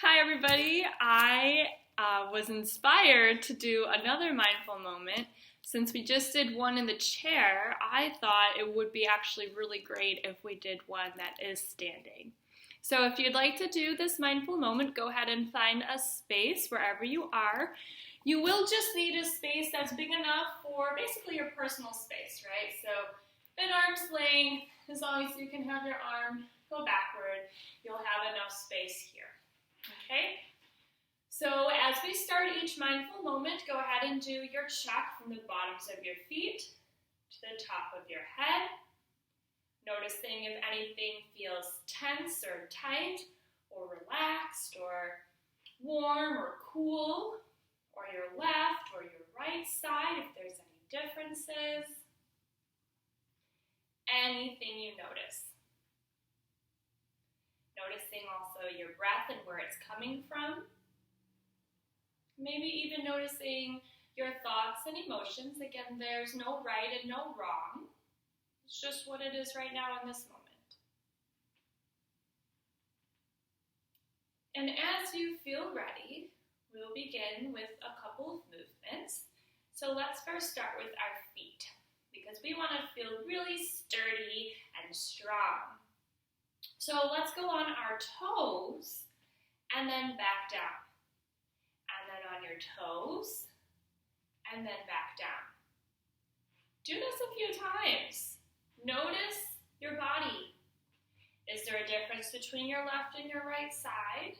Hi, everybody. I was inspired to do another mindful moment. Since we just did one in the chair, I thought it would be actually really great if we did one that is standing. So if you'd like to do this mindful moment, go ahead and find a space wherever you are. You will just need a space that's big enough for basically your personal space, right? So an arm's length, as long as you can have your arm go backward, you'll have enough space here. Okay, so as we start each mindful moment, go ahead and do your check from the bottoms of your feet to the top of your head. Noticing if anything feels tense or tight or relaxed or warm or cool, or your left or your right side, if there's any differences. Anything you notice. Noticing also your breath and where it's coming from. Maybe even noticing your thoughts and emotions. Again, there's no right and no wrong. It's just what it is right now in this moment. And as you feel ready, we'll begin with a couple of movements. So let's first start with our feet, because we want to feel really sturdy and strong. So let's go on our toes and then back down. And then on your toes and then back down. Do this a few times. Notice your body. Is there a difference between your left and your right side?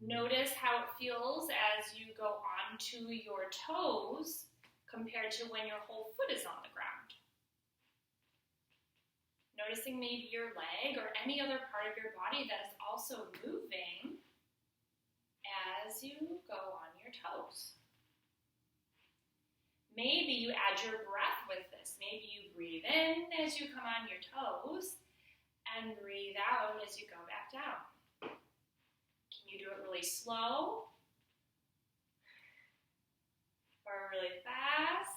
Notice how it feels as you go onto your toes compared to when your whole foot is on the ground. Noticing maybe your leg or any other part of your body that is also moving as you go on your toes. Maybe you add your breath with this. Maybe you breathe in as you come on your toes and breathe out as you go back down. Can you do it really slow or really fast?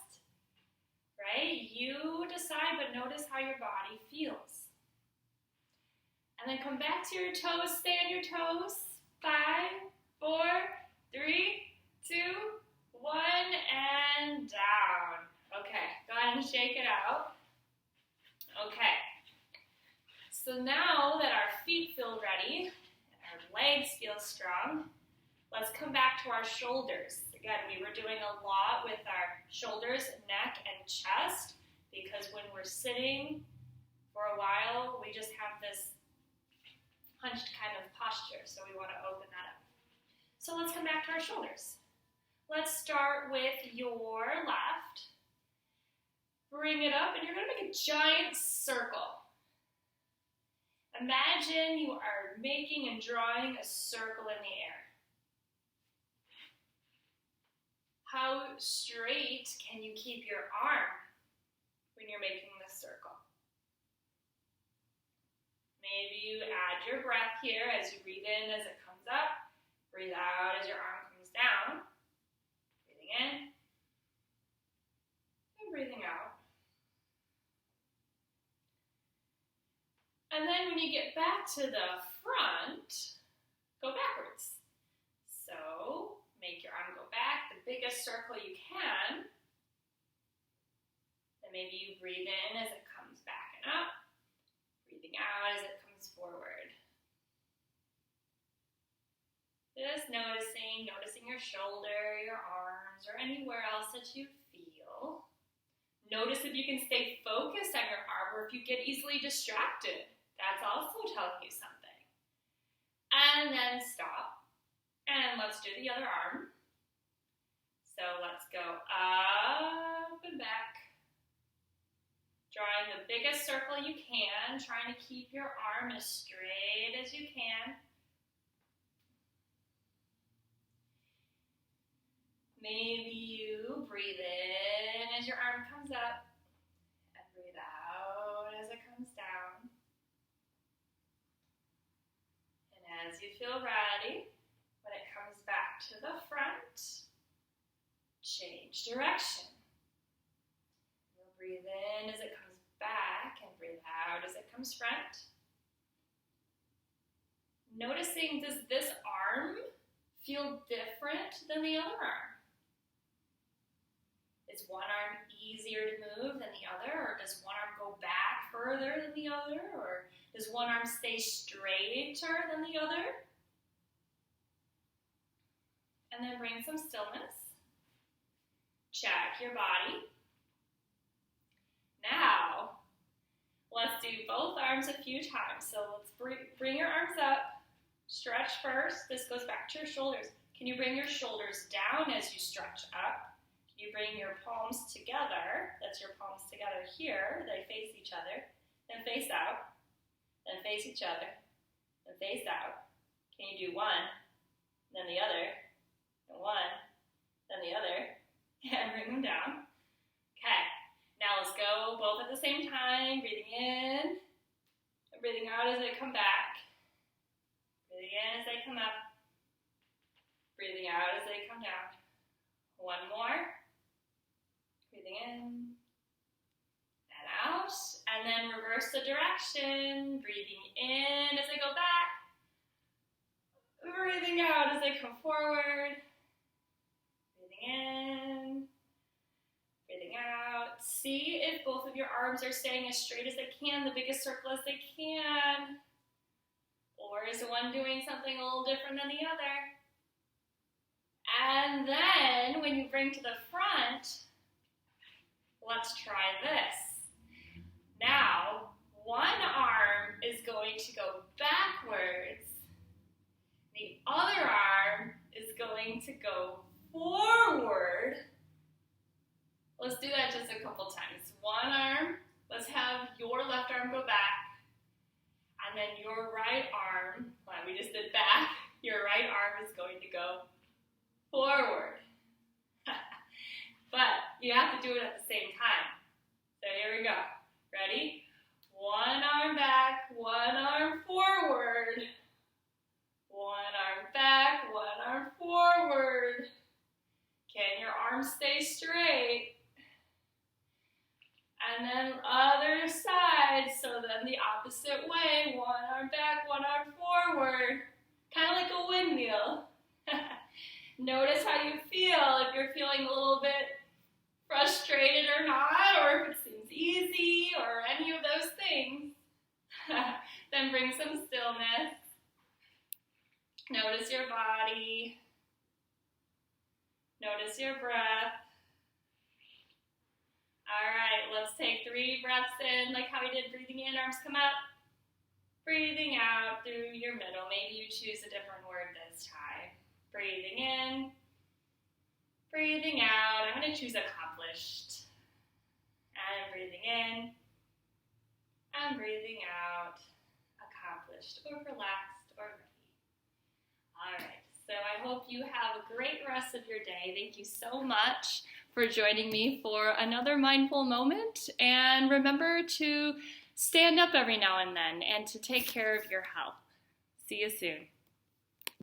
Right? You decide, but notice how your body feels. And then come back to your toes, stay on your toes. 5, 4, 3, 2, 1, and down. Okay, go ahead and shake it out. Okay, so now that our feet feel ready, and our legs feel strong, let's come back to our shoulders. Again, we were doing a lot with our shoulders, neck, and chest, because when we're sitting for a while, we just have this hunched kind of posture, so we want to open that up. So let's come back to our shoulders. Let's start with your left. Bring it up, and you're going to make a giant circle. Imagine you are making and drawing a circle in the air. How straight can you keep your arm when you're making this circle? Maybe you add your breath here as you breathe in as it comes up. Breathe out as your arm comes down. Breathing in and breathing out. And then when you get back to the front, go backwards. So make your arm go back, the biggest circle you can. Then maybe you breathe in as it comes back and up, breathing out as it comes forward. Just noticing your shoulder, your arms, or anywhere else that you feel. Notice if you can stay focused on your arm or if you get easily distracted. That's also telling you something. And then stop. And let's do the other arm. So let's go up and back. Drawing the biggest circle you can, trying to keep your arm as straight as you can. Maybe you breathe in as your arm comes up and breathe out as it comes down. And as you feel ready, when it comes back to the front, change direction. You'll breathe in as it comes back and breathe out as it comes front. Noticing, does this arm feel different than the other arm? Is one arm easier to move than the other, or does one arm go back further than the other, or does one arm stay straighter than the other? And then bring some stillness. Check your body. Now, let's do both arms a few times. So let's bring your arms up. Stretch first. This goes back to your shoulders. Can you bring your shoulders down as you stretch up? Can you bring your palms together? That's your palms together here. They face each other. Then face out. Then face each other. Then face out. Can you do one, then the other, then one, then the other, and bring them down? Okay. Now let's go both at the same time. Breathing in, and breathing out as they come back. Breathing in as they come up. Breathing out as they come down. One more. Breathing in and out. And then reverse the direction. Breathing in as they go back. Breathing out as they come forward. Breathing in. Breathing out. See if both of your arms are staying as straight as they can, the biggest circle as they can. Or is one doing something a little different than the other? And then when you bring to the front, let's try this. Now, one arm is going to go backwards. The other arm is going to go forward. Let's do that just a couple times. One arm, let's have your left arm go back. And then your right arm, well, we just did back, your right arm is going to go forward. But you have to do it at the same time. So here we go. Ready? One arm back, one arm forward. One arm back, one arm forward. Can your arms stay straight? And then other side, so then the opposite way. One arm back, one arm forward. Kind of like a windmill. Notice how you feel, if you're feeling a little bit frustrated or not, or if it seems easy, or any of those things. Then bring some stillness. Notice your body. Notice your breath. All right, let's take 3 breaths in, like how we did. Breathing in, arms come up. Breathing out through your middle. Maybe you choose a different word this time. Breathing in. Breathing out. I'm going to choose accomplished. And breathing in. And breathing out. Accomplished or relaxed or ready. All right, so I hope you have a great rest of your day. Thank you so much for joining me for another mindful moment. And remember to stand up every now and then and to take care of your health. See you soon.